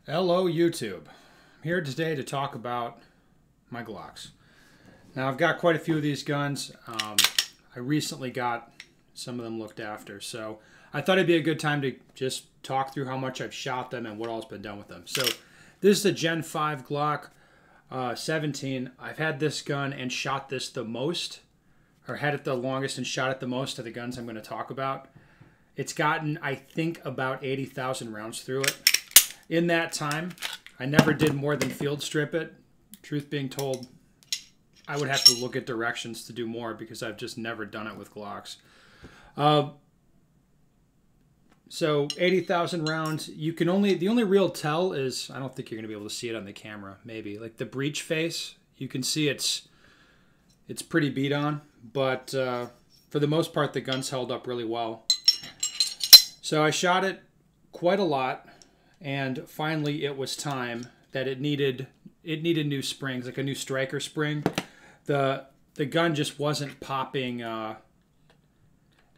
Hello YouTube. I'm here today to talk about my Glocks. Now I've got quite a few of these guns. I recently got some of them looked after, so I thought it'd be a good time to just talk through how much I've shot them and what all's been done with them. So this is a Gen 5 Glock 17. I've had this gun and shot this the most, or had it the longest and shot it the most of the guns I'm going to talk about. It's gotten, I think, about 80,000 rounds through it. In that time, I never did more than field strip it. Truth being told, I would have to look at directions to do more because I've just never done it with Glocks. So 80,000 rounds. The only real tell is, I don't think you're going to be able to see it on the camera, maybe. Like the breech face, you can see it's pretty beat on, but for the most part, the gun's held up really well. So I shot it quite a lot. And finally, it was time that it needed new springs, like a new striker spring. The gun just wasn't popping.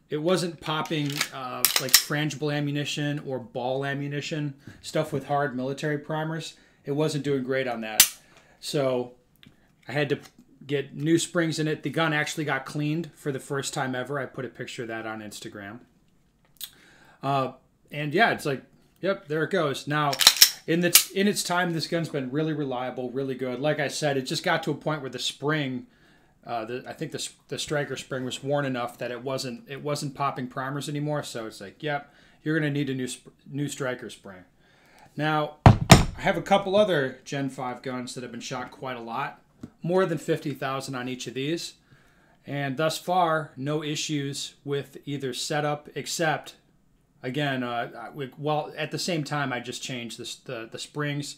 It wasn't popping like frangible ammunition or ball ammunition, stuff with hard military primers. It wasn't doing great on that. So I had to get new springs in it. The gun actually got cleaned for the first time ever. I put a picture of that on Instagram. And yeah, it's like, yep, there it goes. Now, in its time, this gun's been really reliable, really good. Like I said, it just got to a point where the spring, I think the striker spring was worn enough that it wasn't popping primers anymore. So it's like, yep, you're gonna need a new striker spring. Now, I have a couple other Gen 5 guns that have been shot quite a lot, more than 50,000 on each of these, and thus far, no issues with either setup except. Again, well, at the same time, I just changed the springs,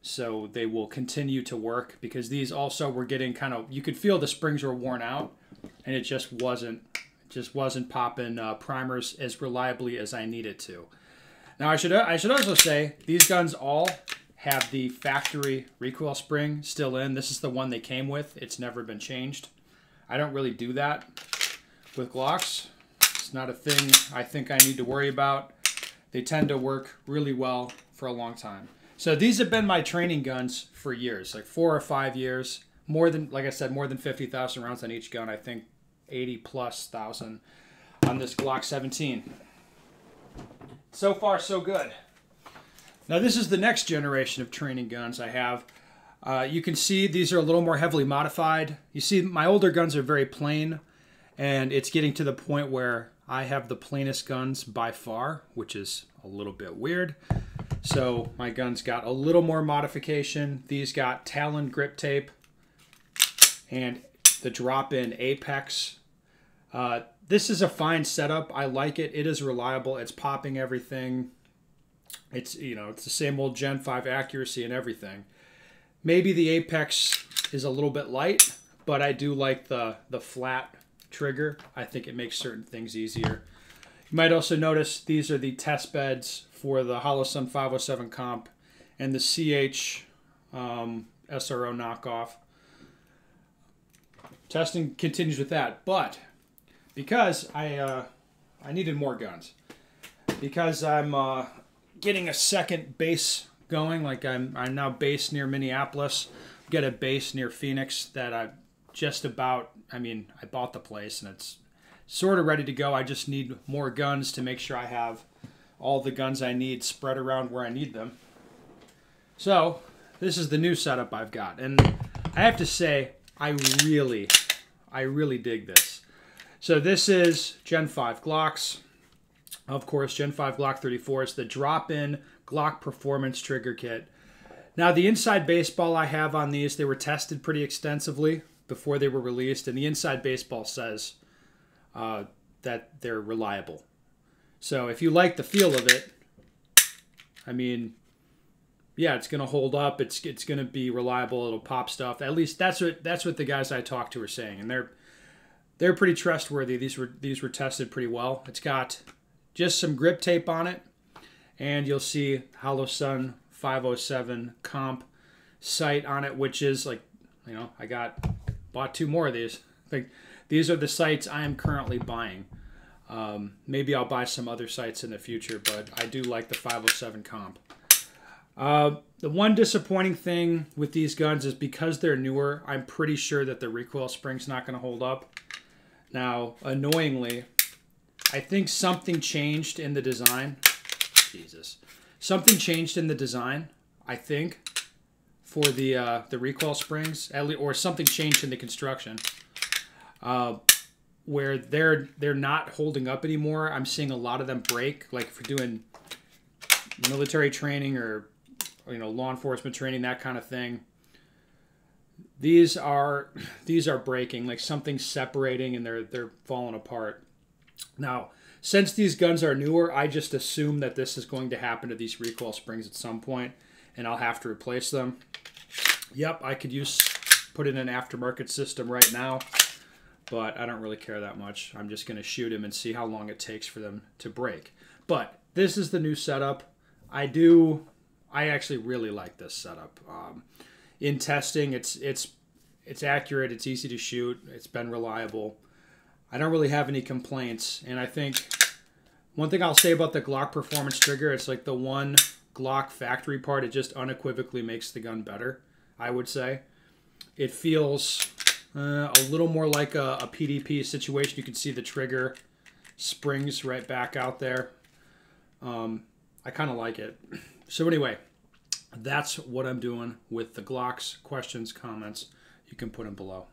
so they will continue to work because these also were getting kind of, you could feel the springs were worn out, and it just wasn't popping primers as reliably as I needed to. Now, I should also say these guns all have the factory recoil spring still in. This is the one they came with. It's never been changed. I don't really do that with Glocks. Not a thing I think I need to worry about. They tend to work really well for a long time. So these have been my training guns for years, like 4 or 5 years. More than, like I said, more than 50,000 rounds on each gun. I think 80,000+ on this Glock 17. So far, so good. Now this is the next generation of training guns I have. You can see these are a little more heavily modified. You see my older guns are very plain, and it's getting to the point where I have the plainest guns by far, which is a little bit weird. So my guns got a little more modification. These got Talon grip tape and the drop-in apex. This is a fine setup. I like it. It is reliable. It's popping everything. It's, you know, it's the same old Gen 5 accuracy and everything. Maybe the apex is a little bit light, but I do like the flat trigger. I think it makes certain things easier. You might also notice these are the test beds for the Holosun 507 comp and the CH SRO knockoff. Testing continues with that, but because I needed more guns, because I'm getting a second base going, like I'm now based near Minneapolis, get a base near Phoenix that I just about, I mean, I bought the place and it's sort of ready to go. I just need more guns to make sure I have all the guns I need spread around where I need them. So this is the new setup I've got. And I have to say, I really dig this. So this is Gen 5 Glocks. Of course, Gen 5 Glock 34 is the drop-in Glock Performance Trigger Kit. Now the inside baseball I have on these, they were tested pretty extensively before they were released, and the inside baseball says that they're reliable. So if you like the feel of it, I mean, yeah, it's going to hold up. It's going to be reliable. It'll pop stuff. At least that's what the guys I talked to are saying, and they're pretty trustworthy. These were tested pretty well. It's got just some grip tape on it, and you'll see Holosun 507 comp sight on it, which is like, you know, bought 2 more of these. Like, these are the sights I am currently buying. Maybe I'll buy some other sights in the future, but I do like the 507 comp. The one disappointing thing with these guns is because they're newer, I'm pretty sure that the recoil spring's not going to hold up. Now, annoyingly, I think something changed in the design. Jesus. Something changed in the design, I think, for the recoil springs, or something changed in the construction, where they're not holding up anymore. I'm seeing a lot of them break, like if you're doing military training or law enforcement training, that kind of thing. These are breaking, like something's separating and they're falling apart. Now, since these guns are newer, I just assume that this is going to happen to these recoil springs at some point, and I'll have to replace them. Yep, I could put in an aftermarket system right now, but I don't really care that much. I'm just going to shoot them and see how long it takes for them to break. But this is the new setup. I actually really like this setup. In testing, it's accurate, it's easy to shoot, it's been reliable. I don't really have any complaints, and I think one thing I'll say about the Glock Performance trigger, it's like the one Glock factory part, it just unequivocally makes the gun better, I would say. It feels a little more like a PDP situation. You can see the trigger springs right back out there. I kind of like it. So anyway, that's what I'm doing with the Glocks. Questions, comments, you can put them below.